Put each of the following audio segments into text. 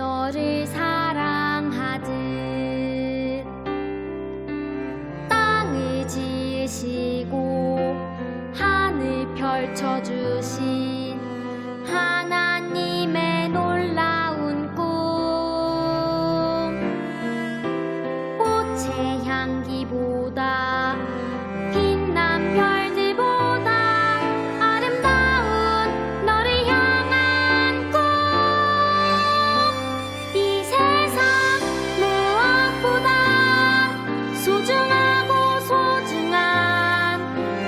너를 사랑하듯 땅을 지으시고 하늘 펼쳐주신 하나님의 놀라운 꿈. 꽃의 향기보다 빛난 별들보다 아름다운 너를 향한 꿈. 이 세상 무엇보다 소중하고 소중한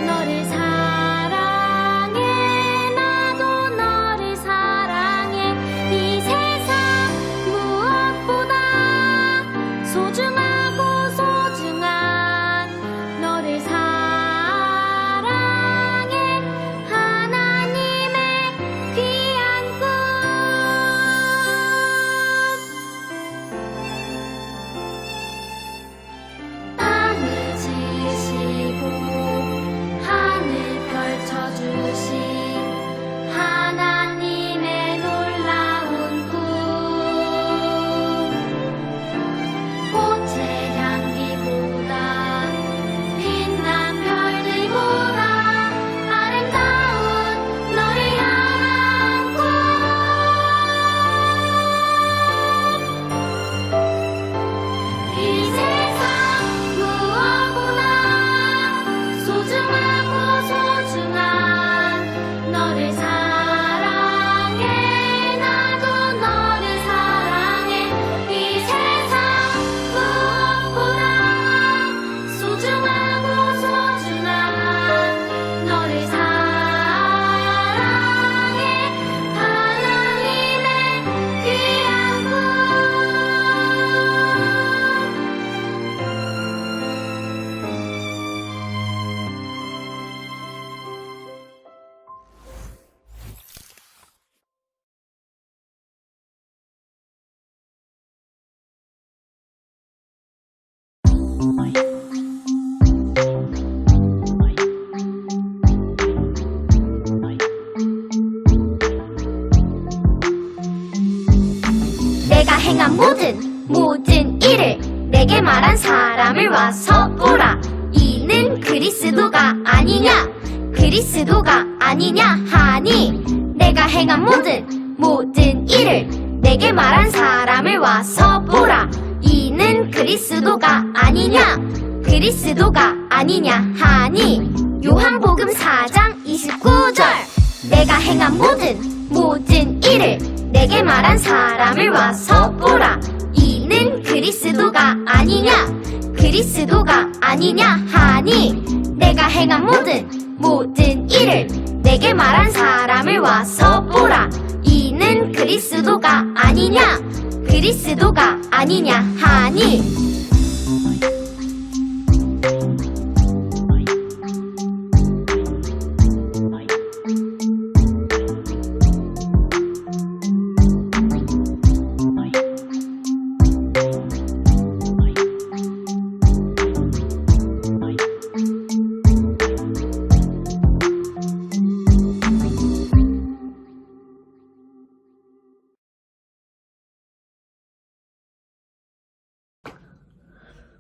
너를 사랑해. 나도 너를 사랑해. 이 세상 무엇보다 소중하고 소중한 너를 사랑해. 하나님의 귀한 꿈. 땅을 지으시고 하늘 펼쳐주신 하나님의 놀라운 꿈. 꽃의 향기보다 빛난 별들보다 아름다운 너를 향한 꿈. 이 세상 무엇보다 소중하고 소중한 너를 사랑해. 나도 너를 사랑해. 이 세상 무엇보다 소중하고 소중한 너를 사랑해. 하나님의 귀한 꿈. 내가 행한 모든 일을 내게 말한 사람을 와서 보라. 이는 그리스도가 아니냐 하니. 내가 행한 모든 일을 내게 말한 사람을 와서 보라. 이는 그리스도가 아니냐 하니. 요한복음 4장 29절. 내가 행한 모든 일을 내게 말한 사람을 와서 보라. 이는 그리스도가 아니냐 하니. 내가 행한 모든 일을 내게 말한 사람을 와서 보라. 이는 그리스도가 아니냐 하니.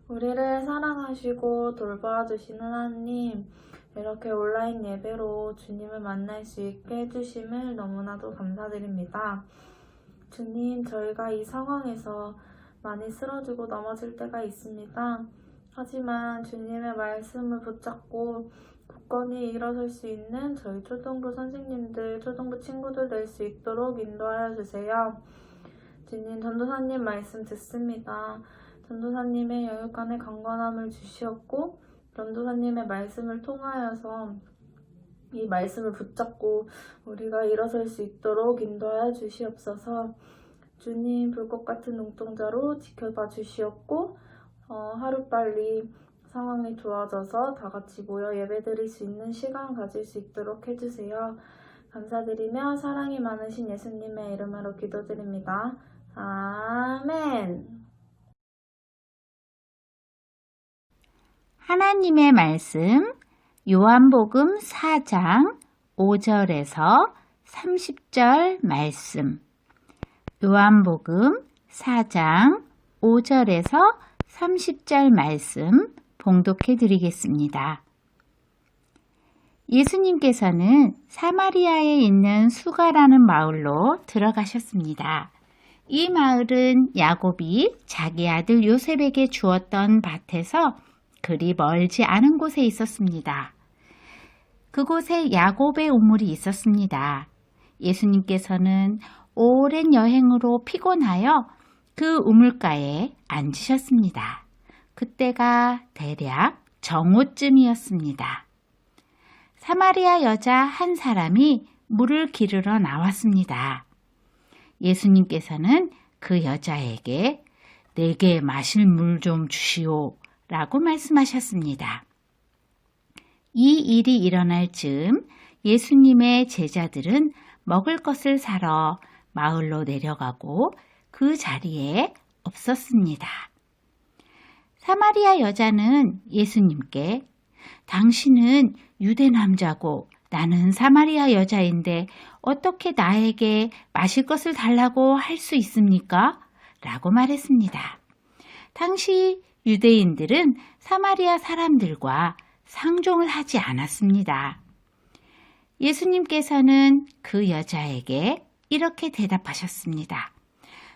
우리를 사랑하시고 돌봐주시는 하나님, 이렇게 온라인 예배로 주님을 만날 수 있게 해주심을 너무나도 감사드립니다. 주님, 저희가 이 상황에서 많이 쓰러지고 넘어질 때가 있습니다. 하지만 주님의 말씀을 붙잡고 굳건히 일어설 수 있는 저희 초등부 선생님들, 초등부 친구들 될 수 있도록 인도하여 주세요. 주님, 전도사님 말씀 듣습니다. 전도사님의 영육간의 강건함을 주시었고, 전도사님의 말씀을 통하여서 이 말씀을 붙잡고 우리가 일어설 수 있도록 인도하여 주시옵소서. 주님, 불꽃 같은 눈동자로 지켜봐 주시었고, 하루빨리 상황이 좋아져서 다 같이 모여 예배드릴 수 있는 시간 가질 수 있도록 해주세요. 감사드리며 사랑이 많으신 예수님의 이름으로 기도드립니다. 아멘. 하나님의 말씀 요한복음 4장 5절에서 30절 말씀. 요한복음 4장 5절에서 30절 말씀 봉독해 드리겠습니다. 예수님께서는 사마리아에 있는 수가라는 마을로 들어가셨습니다. 이 마을은 야곱이 자기 아들 요셉에게 주었던 밭에서 그리 멀지 않은 곳에 있었습니다. 그곳에 야곱의 우물이 있었습니다. 예수님께서는 오랜 여행으로 피곤하여 그 우물가에 앉으셨습니다. 그때가 대략 정오쯤이었습니다. 사마리아 여자 한 사람이 물을 기르러 나왔습니다. 예수님께서는 그 여자에게 내게 마실 물 좀 주시오 라고 말씀하셨습니다. 이 일이 일어날 즈음 예수님의 제자들은 먹을 것을 사러 마을로 내려가고 그 자리에 없었습니다. 사마리아 여자는 예수님께 당신은 유대 남자고 나는 사마리아 여자인데 어떻게 나에게 마실 것을 달라고 할 수 있습니까? 라고 말했습니다. 당시 유대인들은 사마리아 사람들과 상종을 하지 않았습니다. 예수님께서는 그 여자에게 이렇게 대답하셨습니다.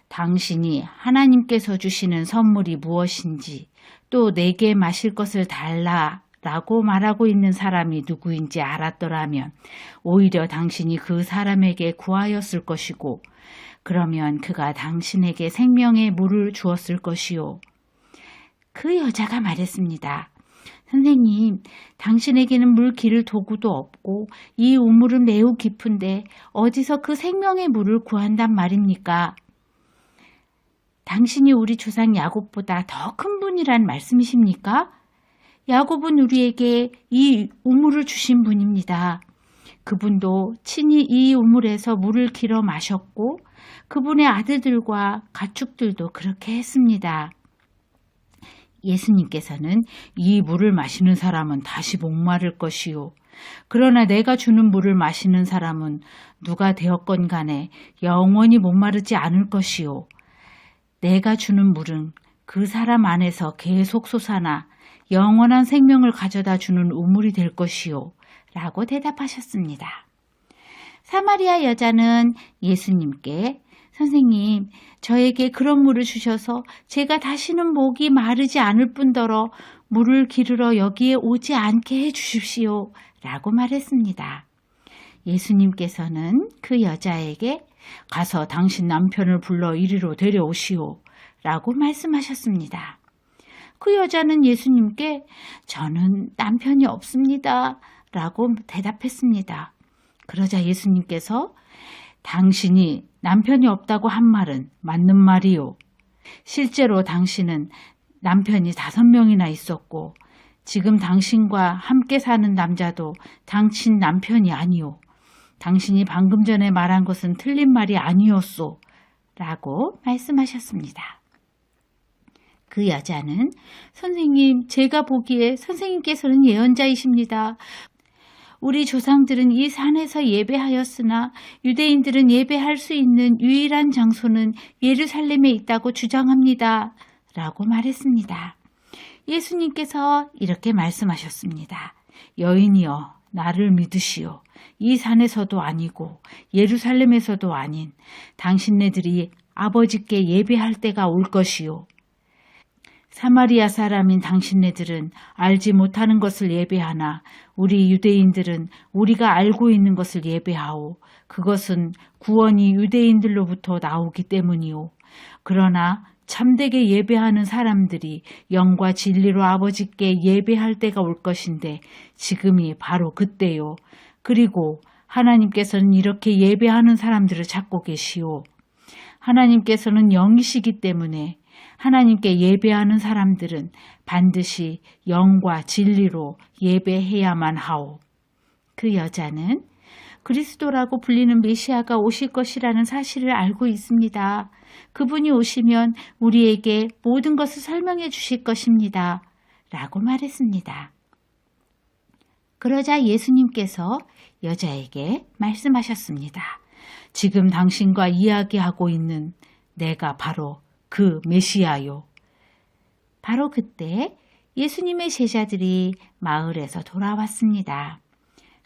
당신이 하나님께서 주시는 선물이 무엇인지 또 내게 마실 것을 달라라고 말하고 있는 사람이 누구인지 알았더라면 오히려 당신이 그 사람에게 구하였을 것이고 그러면 그가 당신에게 생명의 물을 주었을 것이요. 그 여자가 말했습니다. 선생님, 당신에게는 물 기를 도구도 없고 이 우물은 매우 깊은데 어디서 그 생명의 물을 구한단 말입니까? 당신이 우리 조상 야곱보다 더 큰 분이란 말씀이십니까? 야곱은 우리에게 이 우물을 주신 분입니다. 그분도 친히 이 우물에서 물을 길어 마셨고 그분의 아들들과 가축들도 그렇게 했습니다. 예수님께서는 이 물을 마시는 사람은 다시 목마를 것이요. 그러나 내가 주는 물을 마시는 사람은 누가 되었건 간에 영원히 목마르지 않을 것이요. 내가 주는 물은 그 사람 안에서 계속 솟아나 영원한 생명을 가져다 주는 우물이 될 것이요. 라고 대답하셨습니다. 사마리아 여자는 예수님께 선생님, 저에게 그런 물을 주셔서 제가 다시는 목이 마르지 않을 뿐더러 물을 기르러 여기에 오지 않게 해 주십시오. 라고 말했습니다. 예수님께서는 그 여자에게 가서 당신 남편을 불러 이리로 데려오시오. 라고 말씀하셨습니다. 그 여자는 예수님께 저는 남편이 없습니다. 라고 대답했습니다. 그러자 예수님께서 당신이 남편이 없다고 한 말은 맞는 말이요. 실제로 당신은 남편이 5명이나 있었고 지금 당신과 함께 사는 남자도 당신 남편이 아니요. 당신이 방금 전에 말한 것은 틀린 말이 아니었소. 라고 말씀하셨습니다. 그 여자는 선생님, 제가 보기에 선생님께서는 예언자이십니다. 우리 조상들은 이 산에서 예배하였으나 유대인들은 예배할 수 있는 유일한 장소는 예루살렘에 있다고 주장합니다. 라고 말했습니다. 예수님께서 이렇게 말씀하셨습니다. 여인이여, 나를 믿으시오. 이 산에서도 아니고 예루살렘에서도 아닌 당신네들이 아버지께 예배할 때가 올 것이요. 사마리아 사람인 당신네들은 알지 못하는 것을 예배하나 우리 유대인들은 우리가 알고 있는 것을 예배하오. 그것은 구원이 유대인들로부터 나오기 때문이오. 그러나 참되게 예배하는 사람들이 영과 진리로 아버지께 예배할 때가 올 것인데 지금이 바로 그때요. 그리고 하나님께서는 이렇게 예배하는 사람들을 찾고 계시오. 하나님께서는 영이시기 때문에 하나님께 예배하는 사람들은 반드시 영과 진리로 예배해야만 하오. 그 여자는 그리스도라고 불리는 메시아가 오실 것이라는 사실을 알고 있습니다. 그분이 오시면 우리에게 모든 것을 설명해 주실 것입니다. 라고 말했습니다. 그러자 예수님께서 여자에게 말씀하셨습니다. 지금 당신과 이야기하고 있는 내가 바로 그 메시아요. 바로 그때 예수님의 제자들이 마을에서 돌아왔습니다.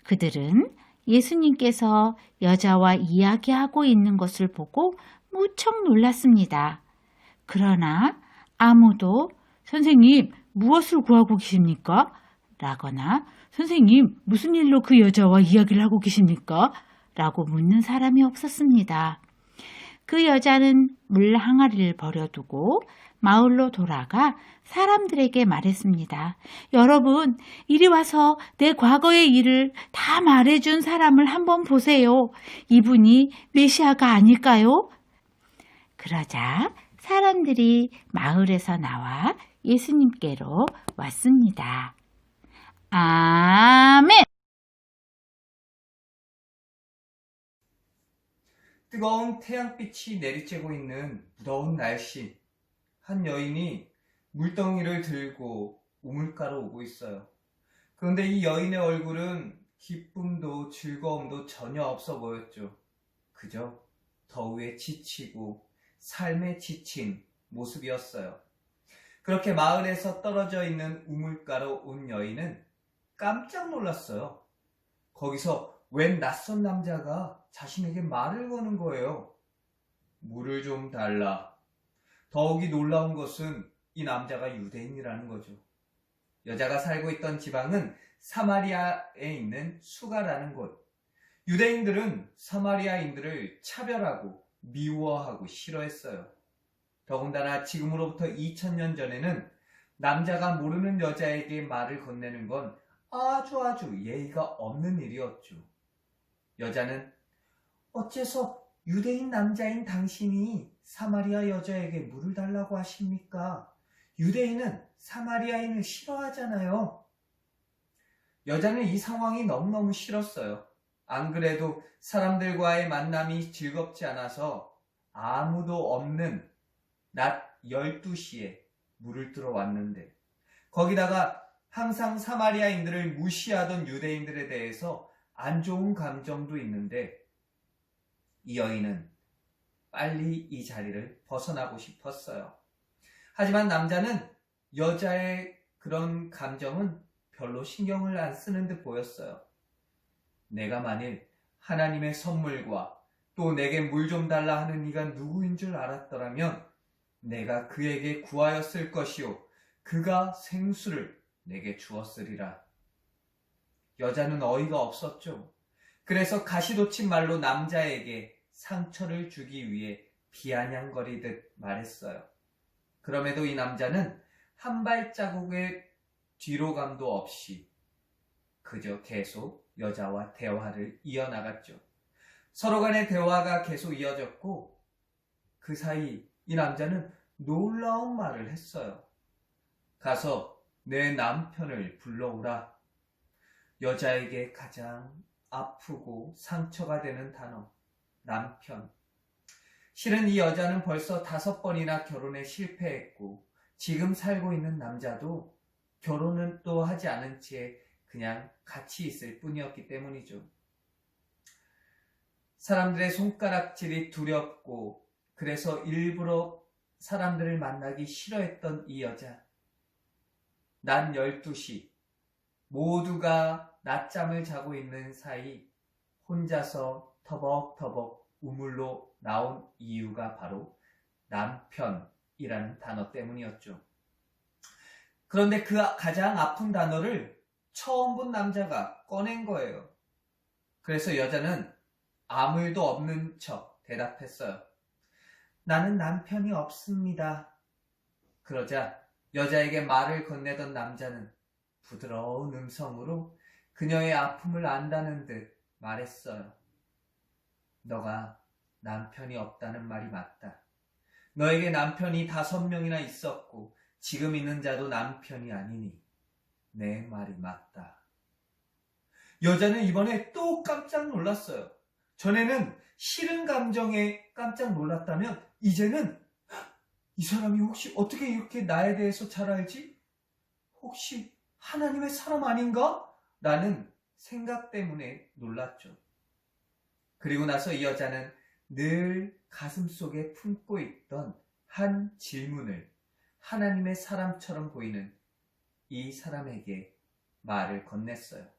그들은 예수님께서 여자와 이야기하고 있는 것을 보고 무척 놀랐습니다. 그러나 아무도 선생님, 무엇을 구하고 계십니까? 라거나 선생님, 무슨 일로 그 여자와 이야기를 하고 계십니까? 라고 묻는 사람이 없었습니다. 그 여자는 물 항아리를 버려두고 마을로 돌아가 사람들에게 말했습니다. 여러분, 이리 와서 내 과거의 일을 다 말해준 사람을 한번 보세요. 이분이 메시아가 아닐까요? 그러자 사람들이 마을에서 나와 예수님께로 왔습니다. 아멘! 뜨거운 태양빛이 내리쬐고 있는 무더운 날씨, 한 여인이 물덩이를 들고 우물가로 오고 있어요. 그런데 이 여인의 얼굴은 기쁨도 즐거움도 전혀 없어 보였죠. 그저 더위에 지치고 삶에 지친 모습이었어요. 그렇게 마을에서 떨어져 있는 우물가로 온 여인은 깜짝 놀랐어요. 거기서 웬 낯선 남자가 자신에게 말을 거는 거예요. 물을 좀 달라. 더욱이 놀라운 것은 이 남자가 유대인이라는 거죠. 여자가 살고 있던 지방은 사마리아에 있는 수가라는 곳. 유대인들은 사마리아인들을 차별하고 미워하고 싫어했어요. 더군다나 지금으로부터 2000년 전에는 남자가 모르는 여자에게 말을 건네는 건 아주 예의가 없는 일이었죠. 여자는 어째서 유대인 남자인 당신이 사마리아 여자에게 물을 달라고 하십니까? 유대인은 사마리아인을 싫어하잖아요. 여자는 이 상황이 너무너무 싫었어요. 안 그래도 사람들과의 만남이 즐겁지 않아서 아무도 없는 낮 12시에 물을 들어 왔는데 거기다가 항상 사마리아인들을 무시하던 유대인들에 대해서 안 좋은 감정도 있는데 이 여인은 빨리 이 자리를 벗어나고 싶었어요. 하지만 남자는 여자의 그런 감정은 별로 신경을 안 쓰는 듯 보였어요. 내가 만일 하나님의 선물과 또 내게 물 좀 달라 하는 이가 누구인 줄 알았더라면 내가 그에게 구하였을 것이요 그가 생수를 내게 주었으리라. 여자는 어이가 없었죠. 그래서 가시돋친 말로 남자에게 상처를 주기 위해 비아냥거리듯 말했어요. 그럼에도 이 남자는 한 발자국의 뒤로감도 없이 그저 계속 여자와 대화를 이어나갔죠. 서로 간의 대화가 계속 이어졌고 그 사이 이 남자는 놀라운 말을 했어요. 가서 내 남편을 불러오라. 여자에게 가장 아프고 상처가 되는 단어, 남편. 실은 이 여자는 벌써 5번이나 결혼에 실패했고 지금 살고 있는 남자도 결혼은 또 하지 않은 채 그냥 같이 있을 뿐이었기 때문이죠. 사람들의 손가락질이 두렵고 그래서 일부러 사람들을 만나기 싫어했던 이 여자. 낮 12시 모두가 낮잠을 자고 있는 사이 혼자서 터벅터벅 우물로 나온 이유가 바로 남편이라는 단어 때문이었죠. 그런데 그 가장 아픈 단어를 처음 본 남자가 꺼낸 거예요. 그래서 여자는 아무 일도 없는 척 대답했어요. 나는 남편이 없습니다. 그러자 여자에게 말을 건네던 남자는 부드러운 음성으로 그녀의 아픔을 안다는 듯 말했어요. 너가 남편이 없다는 말이 맞다. 너에게 남편이 5명이나 있었고 지금 있는 자도 남편이 아니니 내 말이 맞다. 여자는 이번에 또 깜짝 놀랐어요. 전에는 싫은 감정에 깜짝 놀랐다면 이제는 이 사람이 혹시 어떻게 이렇게 나에 대해서 잘 알지? 혹시 하나님의 사람 아닌가? 라는 생각 때문에 놀랐죠. 그리고 나서 이 여자는 늘 가슴속에 품고 있던 한 질문을 하나님의 사람처럼 보이는 이 사람에게 말을 건넸어요.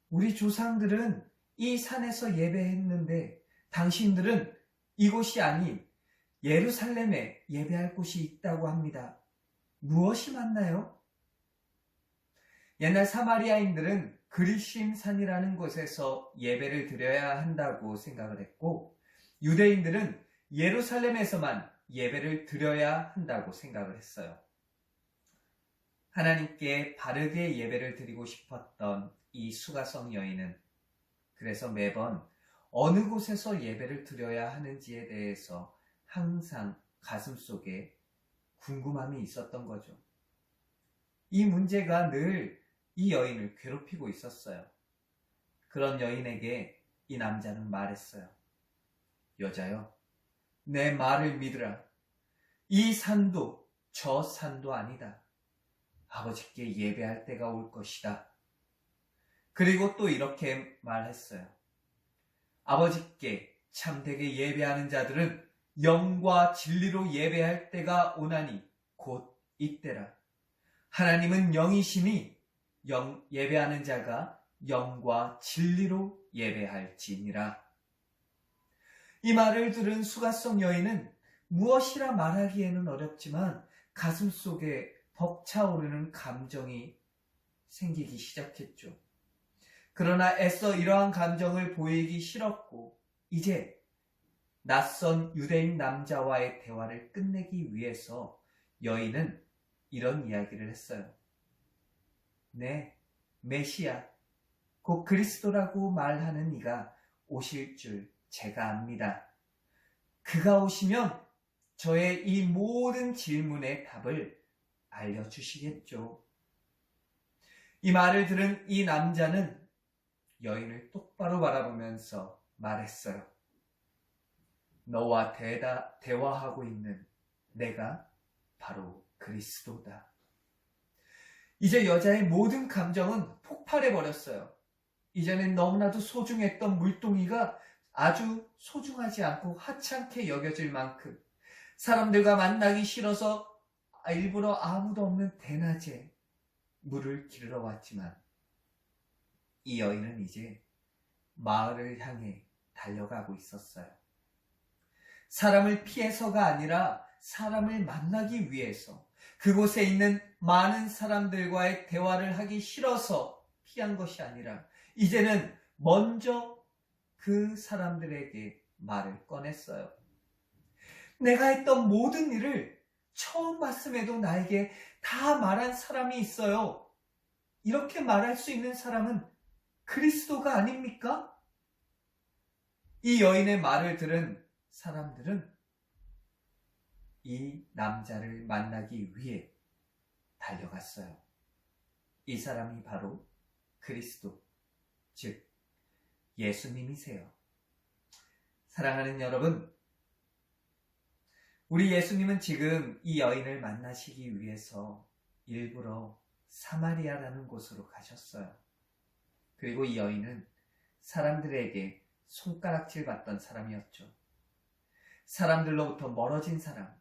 우리 조상들은 이 산에서 예배했는데 당신들은 이곳이 아닌 예루살렘에 예배할 곳이 있다고 합니다. 무엇이 맞나요? 옛날 사마리아인들은 그리심 산이라는 곳에서 예배를 드려야 한다고 생각을 했고, 유대인들은 예루살렘에서만 예배를 드려야 한다고 생각을 했어요. 하나님께 바르게 예배를 드리고 싶었던 이 수가성 여인은 그래서 매번 어느 곳에서 예배를 드려야 하는지에 대해서 항상 가슴속에 궁금함이 있었던 거죠. 이 문제가 늘 이 여인을 괴롭히고 있었어요. 그런 여인에게 이 남자는 말했어요. 여자여, 내 말을 믿으라. 이 산도 저 산도 아니다. 아버지께 예배할 때가 올 것이다. 그리고 또 이렇게 말했어요. 아버지께 참되게 예배하는 자들은 영과 진리로 예배할 때가 오나니 곧 이때라. 하나님은 영이시니 예배하는 자가 영과 진리로 예배할지니라. 이 말을 들은 수가성 여인은 무엇이라 말하기에는 어렵지만 가슴속에 벅차오르는 감정이 생기기 시작했죠. 그러나 애써 이러한 감정을 보이기 싫었고 이제 낯선 유대인 남자와의 대화를 끝내기 위해서 여인은 이런 이야기를 했어요. 네, 메시아, 곧 그리스도라고 말하는 이가 오실 줄 제가 압니다. 그가 오시면 저의 이 모든 질문의 답을 알려주시겠죠. 이 말을 들은 이 남자는 여인을 똑바로 바라보면서 말했어요. 너와 대화하고 있는 내가 바로 그리스도다. 이제 여자의 모든 감정은 폭발해버렸어요. 이제는 너무나도 소중했던 물동이가 아주 소중하지 않고 하찮게 여겨질 만큼 사람들과 만나기 싫어서 일부러 아무도 없는 대낮에 물을 기르러 왔지만 이 여인은 이제 마을을 향해 달려가고 있었어요. 사람을 피해서가 아니라 사람을 만나기 위해서 그곳에 있는 많은 사람들과의 대화를 하기 싫어서 피한 것이 아니라 이제는 먼저 그 사람들에게 말을 꺼냈어요. 내가 했던 모든 일을 처음 봤음에도 나에게 다 말한 사람이 있어요. 이렇게 말할 수 있는 사람은 그리스도가 아닙니까? 이 여인의 말을 들은 사람들은 이 남자를 만나기 위해 달려갔어요. 이 사람이 바로 그리스도, 즉 예수님이세요. 사랑하는 여러분, 우리 예수님은 지금 이 여인을 만나시기 위해서 일부러 사마리아라는 곳으로 가셨어요. 그리고 이 여인은 사람들에게 손가락질 받던 사람이었죠. 사람들로부터 멀어진 사람,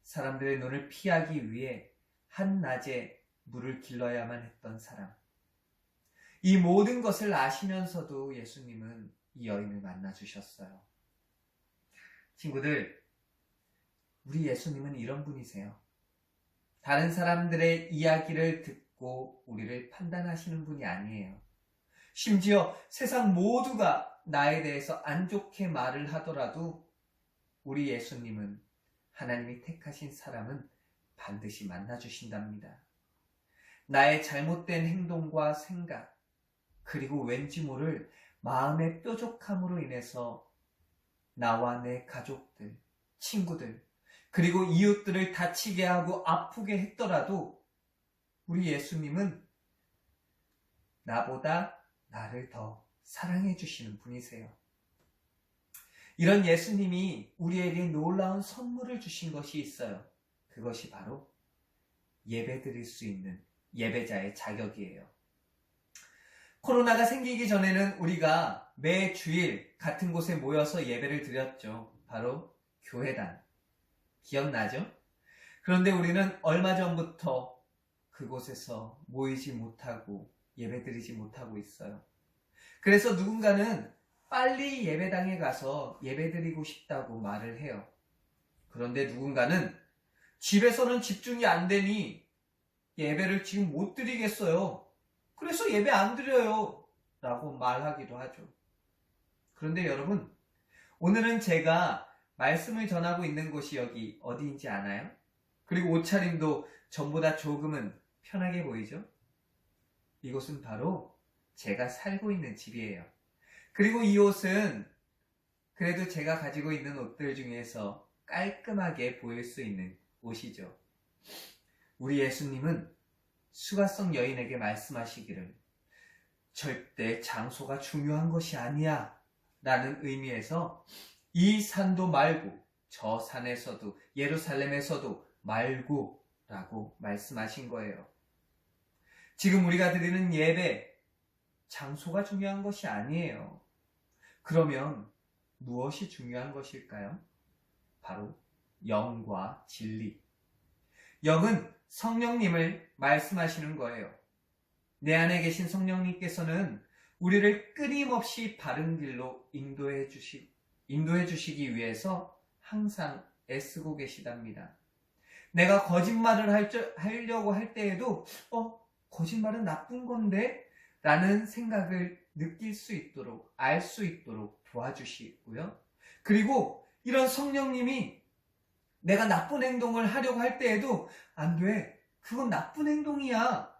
사람들의 눈을 피하기 위해 한낮에 물을 길러야만 했던 사람. 이 모든 것을 아시면서도 예수님은 이 여인을 만나주셨어요. 친구들, 우리 예수님은 이런 분이세요. 다른 사람들의 이야기를 듣고 우리를 판단하시는 분이 아니에요. 심지어 세상 모두가 나에 대해서 안 좋게 말을 하더라도 우리 예수님은 하나님이 택하신 사람은 반드시 만나주신답니다. 나의 잘못된 행동과 생각, 그리고 왠지 모를 마음의 뾰족함으로 인해서 나와 내 가족들, 친구들, 그리고 이웃들을 다치게 하고 아프게 했더라도 우리 예수님은 나보다 나를 더 사랑해 주시는 분이세요. 이런 예수님이 우리에게 놀라운 선물을 주신 것이 있어요. 그것이 바로 예배 드릴 수 있는 예배자의 자격이에요. 코로나가 생기기 전에는 우리가 매 주일 같은 곳에 모여서 예배를 드렸죠. 바로 교회당. 기억나죠? 그런데 우리는 얼마 전부터 그곳에서 모이지 못하고 예배드리지 못하고 있어요. 그래서 누군가는 빨리 예배당에 가서 예배드리고 싶다고 말을 해요. 그런데 누군가는 집에서는 집중이 안 되니 예배를 지금 못 드리겠어요. 그래서 예배 안 드려요. 라고 말하기도 하죠. 그런데 여러분, 오늘은 제가 말씀을 전하고 있는 곳이 여기 어디인지 아나요? 그리고 옷차림도 전보다 조금은 편하게 보이죠? 이곳은 바로 제가 살고 있는 집이에요. 그리고 이 옷은 그래도 제가 가지고 있는 옷들 중에서 깔끔하게 보일 수 있는 옷이죠. 우리 예수님은 수가성 여인에게 말씀하시기를 절대 장소가 중요한 것이 아니야 라는 의미에서 이 산도 말고 저 산에서도 예루살렘에서도 말고 라고 말씀하신 거예요. 지금 우리가 드리는 예배, 장소가 중요한 것이 아니에요. 그러면 무엇이 중요한 것일까요? 바로 영과 진리. 영은 성령님을 말씀하시는 거예요. 내 안에 계신 성령님께서는 우리를 끊임없이 바른 길로 인도해 주시기 위해서 항상 애쓰고 계시답니다. 내가 거짓말을 하려고 할 때에도 거짓말은 나쁜 건데? 라는 생각을 느낄 수 있도록, 알 수 있도록 도와주시고요. 그리고 이런 성령님이 내가 나쁜 행동을 하려고 할 때에도 안 돼. 그건 나쁜 행동이야.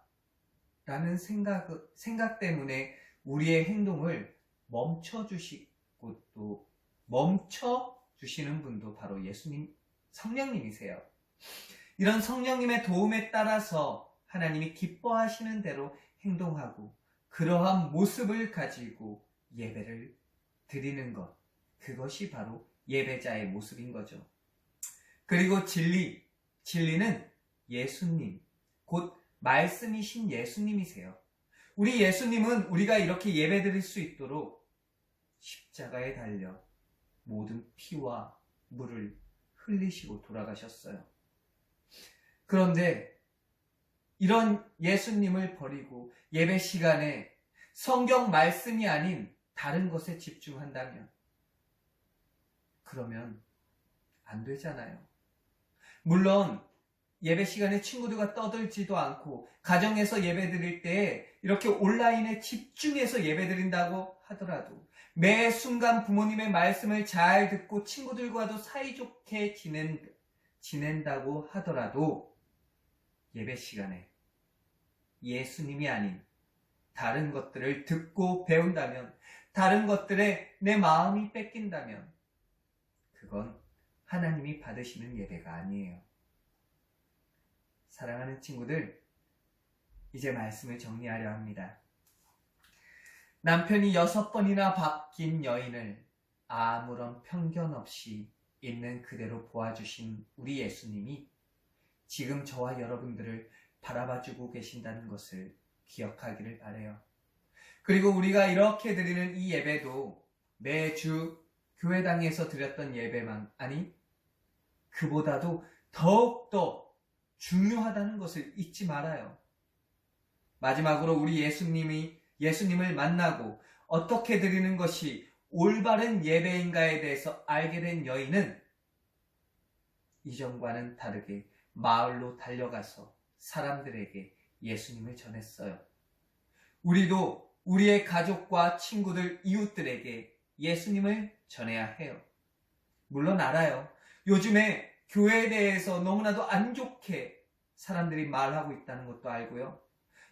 라는 생각 때문에 우리의 행동을 멈춰주시고 또 멈춰주시는 분도 바로 예수님, 성령님이세요. 이런 성령님의 도움에 따라서 하나님이 기뻐하시는 대로 행동하고 그러한 모습을 가지고 예배를 드리는 것, 그것이 바로 예배자의 모습인 거죠. 그리고 진리는 예수님, 곧 말씀이신 예수님이세요. 우리 예수님은 우리가 이렇게 예배드릴 수 있도록 십자가에 달려 모든 피와 물을 흘리시고 돌아가셨어요. 그런데 이런 예수님을 버리고 예배 시간에 성경 말씀이 아닌 다른 것에 집중한다면 그러면 안 되잖아요. 물론 예배 시간에 친구들과 떠들지도 않고 가정에서 예배 드릴 때 이렇게 온라인에 집중해서 예배 드린다고 하더라도 매 순간 부모님의 말씀을 잘 듣고 친구들과도 사이좋게 지낸다고 하더라도 예배 시간에 예수님이 아닌 다른 것들을 듣고 배운다면, 다른 것들에 내 마음이 뺏긴다면 그건 하나님이 받으시는 예배가 아니에요. 사랑하는 친구들, 이제 말씀을 정리하려 합니다. 남편이 6번이나 바뀐 여인을 아무런 편견 없이 있는 그대로 보아주신 우리 예수님이 지금 저와 여러분들을 바라봐주고 계신다는 것을 기억하기를 바라요. 그리고 우리가 이렇게 드리는 이 예배도 매주 교회당에서 드렸던 예배만 아니 그보다도 더욱더 중요하다는 것을 잊지 말아요. 마지막으로 우리 예수님을 만나고 어떻게 드리는 것이 올바른 예배인가에 대해서 알게 된 여인은 이전과는 다르게 마을로 달려가서 사람들에게 예수님을 전했어요. 우리도 우리의 가족과 친구들, 이웃들에게 예수님을 전해야 해요. 물론 알아요. 요즘에 교회에 대해서 너무나도 안 좋게 사람들이 말하고 있다는 것도 알고요.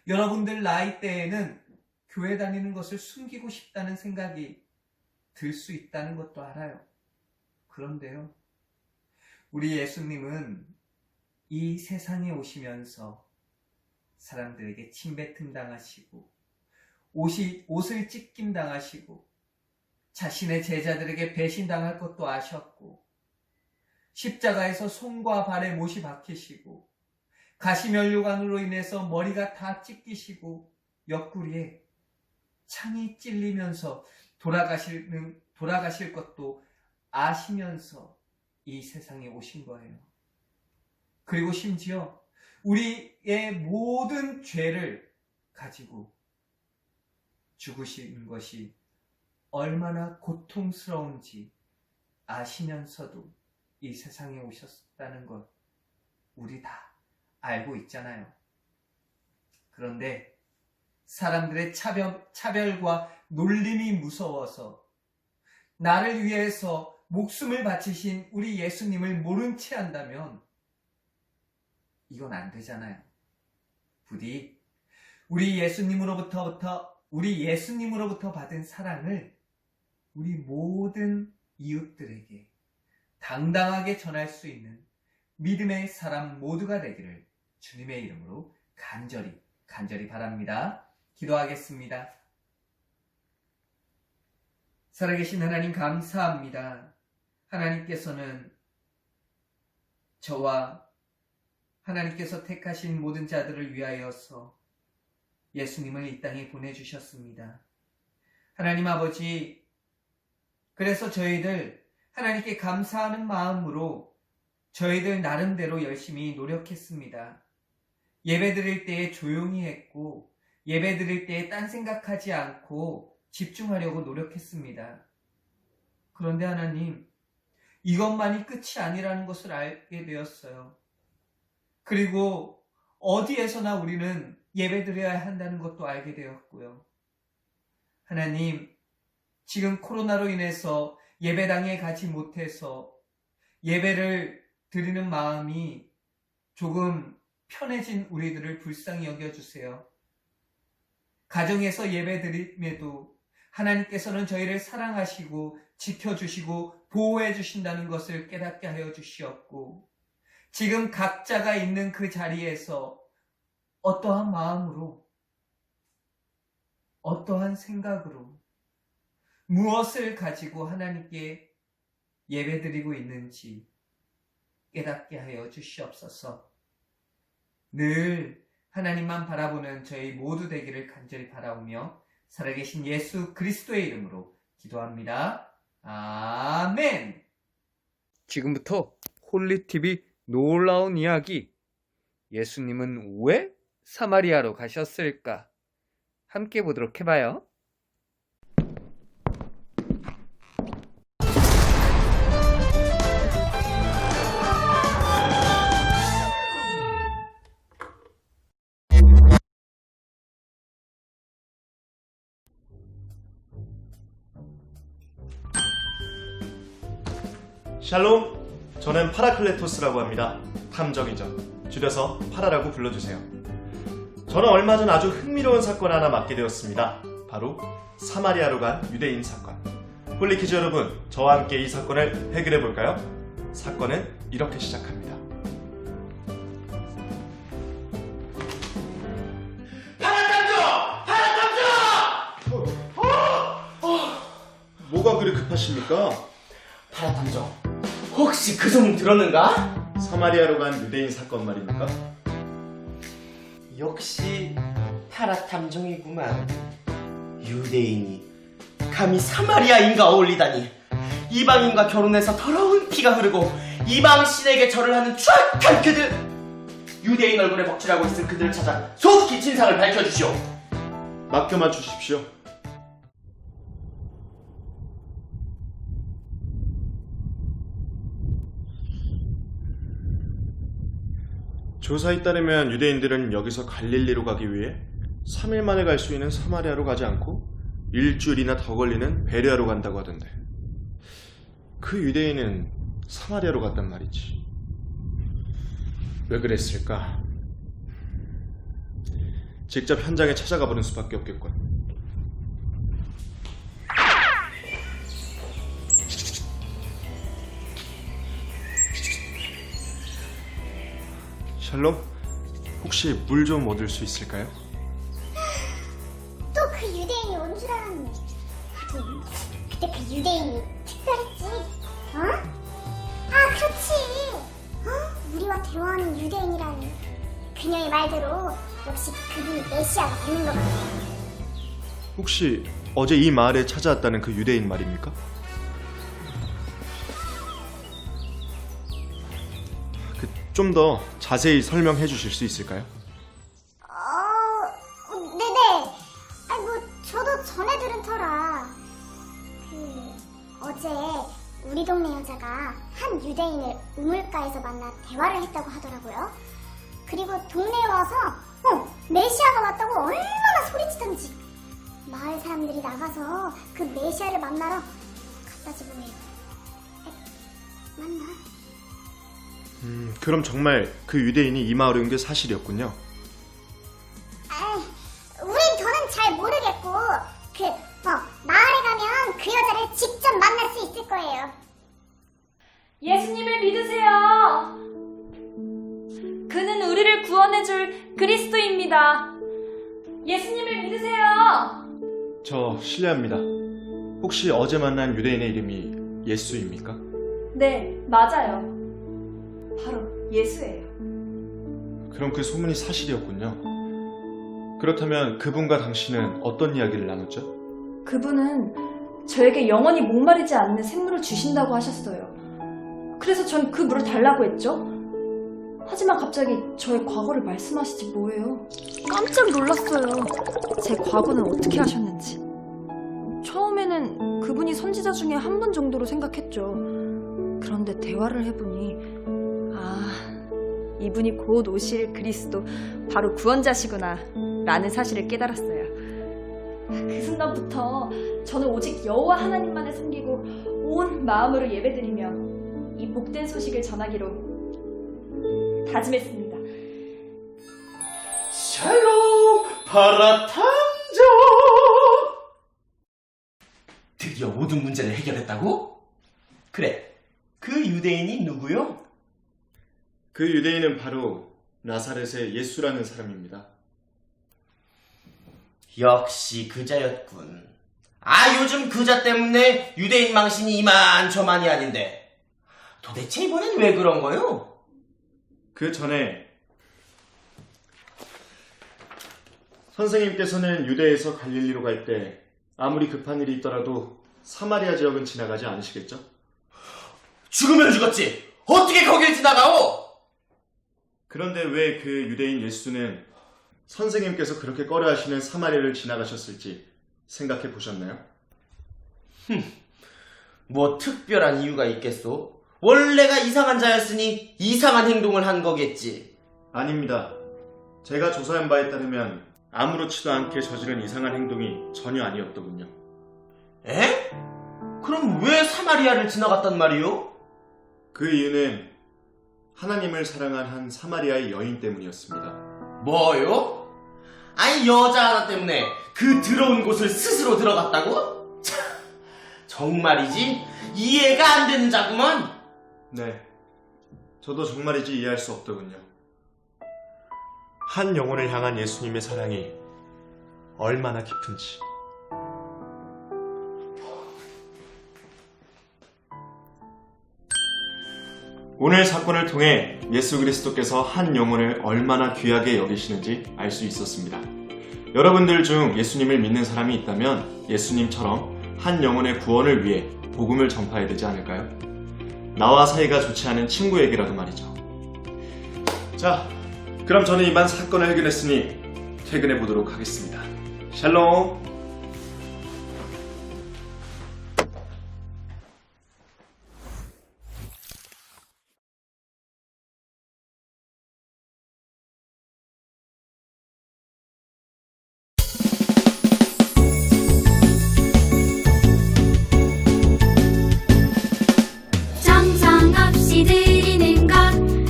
여러분들 나이대에는 교회 다니는 것을 숨기고 싶다는 생각이 들 수 있다는 것도 알아요. 그런데요, 우리 예수님은 이 세상에 오시면서 사람들에게 침뱉음 당하시고 옷을 찢김 당하시고 자신의 제자들에게 배신당할 것도 아셨고 십자가에서 손과 발에 못이 박히시고 가시면류관으로 인해서 머리가 다 찢기시고 옆구리에 창이 찔리면서 돌아가실 것도 아시면서 이 세상에 오신 거예요. 그리고 심지어 우리의 모든 죄를 가지고 죽으신 것이 얼마나 고통스러운지 아시면서도 이 세상에 오셨다는 것 우리 다 알고 있잖아요. 그런데 사람들의 차별과 놀림이 무서워서 나를 위해서 목숨을 바치신 우리 예수님을 모른 채 한다면 이건 안 되잖아요. 부디 우리 예수님으로부터 받은 사랑을 우리 모든 이웃들에게 당당하게 전할 수 있는 믿음의 사람 모두가 되기를 주님의 이름으로 간절히 바랍니다. 기도하겠습니다. 살아계신 하나님 감사합니다. 하나님께서는 저와 하나님께서 택하신 모든 자들을 위하여서 예수님을 이 땅에 보내주셨습니다. 하나님 아버지, 그래서 저희들 하나님께 감사하는 마음으로 저희들 나름대로 열심히 노력했습니다. 예배 드릴 때에 조용히 했고 예배 드릴 때에 딴 생각하지 않고 집중하려고 노력했습니다. 그런데 하나님, 이것만이 끝이 아니라는 것을 알게 되었어요. 그리고 어디에서나 우리는 예배 드려야 한다는 것도 알게 되었고요. 하나님, 지금 코로나로 인해서 예배당에 가지 못해서 예배를 드리는 마음이 조금 편해진 우리들을 불쌍히 여겨주세요. 가정에서 예배 드림에도 하나님께서는 저희를 사랑하시고 지켜주시고 보호해 주신다는 것을 깨닫게 하여 주시옵고, 지금 각자가 있는 그 자리에서 어떠한 마음으로, 어떠한 생각으로, 무엇을 가지고 하나님께 예배드리고 있는지 깨닫게 하여 주시옵소서. 늘 하나님만 바라보는 저희 모두 되기를 간절히 바라오며 살아계신 예수 그리스도의 이름으로 기도합니다. 아멘. 지금부터 홀리TV 놀라운 이야기, 예수님은 왜 사마리아로 가셨을까? 함께 보도록 해봐요. 샬롬, 저는 파라클레토스라고 합니다. 탐정이죠. 줄여서 파라라고 불러주세요. 저는 얼마 전 아주 흥미로운 사건 하나 맡게 되었습니다. 바로 사마리아로 간 유대인 사건. 홀리키즈 여러분, 저와 함께 이 사건을 해결해 볼까요? 사건은 이렇게 시작합니다. 뭐가 그리 급하십니까? 파라탐정, 혹시 그 소문 들었는가? 사마리아로 간 유대인 사건 말입니까? 역시 파라탐정이구만. 유대인이 감히 사마리아인과 어울리다니. 이방인과 결혼해서 더러운 피가 흐르고 이방 신에게 절을 하는 추악한 그들. 유대인 얼굴에 벅칠하고 있을 그들을 찾아 속히 진상을 밝혀주시오. 맡겨만 주십시오. 조사에 따르면 유대인들은 여기서 갈릴리로 가기 위해 3일 만에 갈 수 있는 사마리아로 가지 않고 일주일이나 더 걸리는 베레아로 간다고 하던데, 그 유대인은 사마리아로 갔단 말이지. 왜 그랬을까? 직접 현장에 찾아가 보는 수밖에 없겠군. 샬롬, 혹시 물 좀 얻을 수 있을까요? 또 그 유대인이 온 줄 알았네. 하긴 그때 그 유대인이 특별했지. 어? 아, 그렇지. 우리와 대화하는 유대인이라니. 그녀의 말대로 역시 그분이 메시아가 맞는 것 같아. 혹시 어제 이 마을에 찾아왔다는 그 유대인 말입니까? 좀 더 자세히 설명해 주실 수 있을까요? 네네. 저도 전에 들은 터라. 어제 우리 동네 여자가 한 유대인을 우물가에서 만나 대화를 했다고 하더라고요. 그리고 동네에 와서 메시아가 왔다고 얼마나 소리치던지. 마을 사람들이 나가서 그 메시아를 만나러 갖다 주고 해요. 맞나? 그럼 정말 그 유대인이 이 마을에 온 게 사실이었군요. 저는 잘 모르겠고, 마을에 가면 그 여자를 직접 만날 수 있을 거예요. 예수님을 믿으세요. 그는 우리를 구원해줄 그리스도입니다. 예수님을 믿으세요. 저 실례합니다. 혹시 어제 만난 유대인의 이름이 예수입니까? 네, 맞아요. 바로 예수예요. 그럼 그 소문이 사실이었군요. 그렇다면 그분과 당신은 어떤 이야기를 나눴죠? 그분은 저에게 영원히 목마르지 않는 샘물을 주신다고 하셨어요. 그래서 전 그 물을 달라고 했죠. 하지만 갑자기 저의 과거를 말씀하시지 뭐예요. 깜짝 놀랐어요. 제 과거는 어떻게 하셨는지. 처음에는 그분이 선지자 중에 한 분 정도로 생각했죠. 그런데 대화를 해보니 이분이 곧 오실 그리스도, 바로 구원자시구나 라는 사실을 깨달았어요. 그 순간부터 저는 오직 여호와 하나님만을 섬기고 온 마음으로 예배드리며 이 복된 소식을 전하기로 다짐했습니다. 샬롬 파라탐정! 드디어 모든 문제를 해결했다고? 그래, 그 유대인이 누구요? 그 유대인은 바로 나사렛의 예수라는 사람입니다. 역시 그자였군. 요즘 그자 때문에 유대인 망신이 이만저만이 아닌데 도대체 이번엔 왜 그런 거요? 그 전에 선생님께서는 유대에서 갈릴리로 갈 때 아무리 급한 일이 있더라도 사마리아 지역은 지나가지 않으시겠죠? 죽으면 죽었지 어떻게 거길 지나가오? 그런데 왜 그 유대인 예수는 선생님께서 그렇게 꺼려하시는 사마리아를 지나가셨을지 생각해 보셨나요? 뭐 특별한 이유가 있겠소? 원래가 이상한 자였으니 이상한 행동을 한 거겠지. 아닙니다. 제가 조사한 바에 따르면 아무렇지도 않게 저지른 이상한 행동이 전혀 아니었더군요. 에? 그럼 왜 사마리아를 지나갔단 말이오? 그 이유는 하나님을 사랑한 한 사마리아의 여인 때문이었습니다. 뭐요? 아니 여자 하나 때문에 그 더러운 곳을 스스로 들어갔다고? 참, 정말이지 이해가 안 되는 자구먼. 네, 저도 정말이지 이해할 수 없더군요. 한 영혼을 향한 예수님의 사랑이 얼마나 깊은지. 오늘 사건을 통해 예수 그리스도께서 한 영혼을 얼마나 귀하게 여기시는지 알 수 있었습니다. 여러분들 중 예수님을 믿는 사람이 있다면 예수님처럼 한 영혼의 구원을 위해 복음을 전파해야 되지 않을까요? 나와 사이가 좋지 않은 친구에게라도 말이죠. 자, 그럼 저는 이만 사건을 해결했으니 퇴근해 보도록 하겠습니다. 샬롬! 정성없이 드리는 것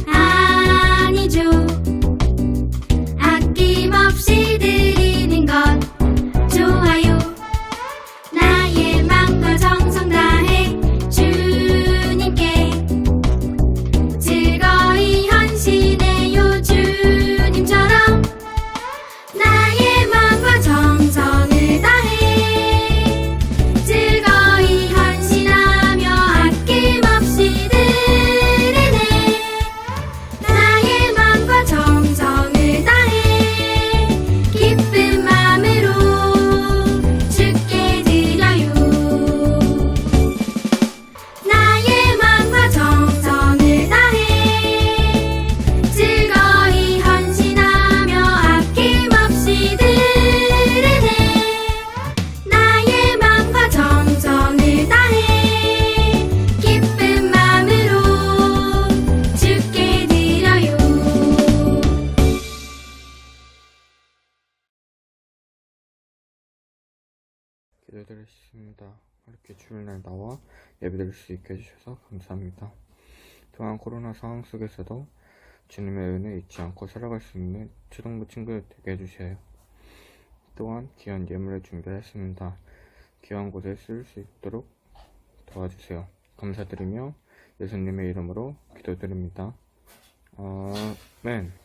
아니죠. 아낌없이 드리는 것 좋아. 기도드리겠습니다. 이렇게 주일날 나와 예배드릴 수 있게 해주셔서 감사합니다. 또한 코로나 상황 속에서도 주님의 은혜 잊지 않고 살아갈 수 있는 초등부 친구들 되게 해주세요. 또한 귀한 예물을 준비했습니다. 귀한 곳에 쓸 수 있도록 도와주세요. 감사드리며 예수님의 이름으로 기도드립니다. 아멘.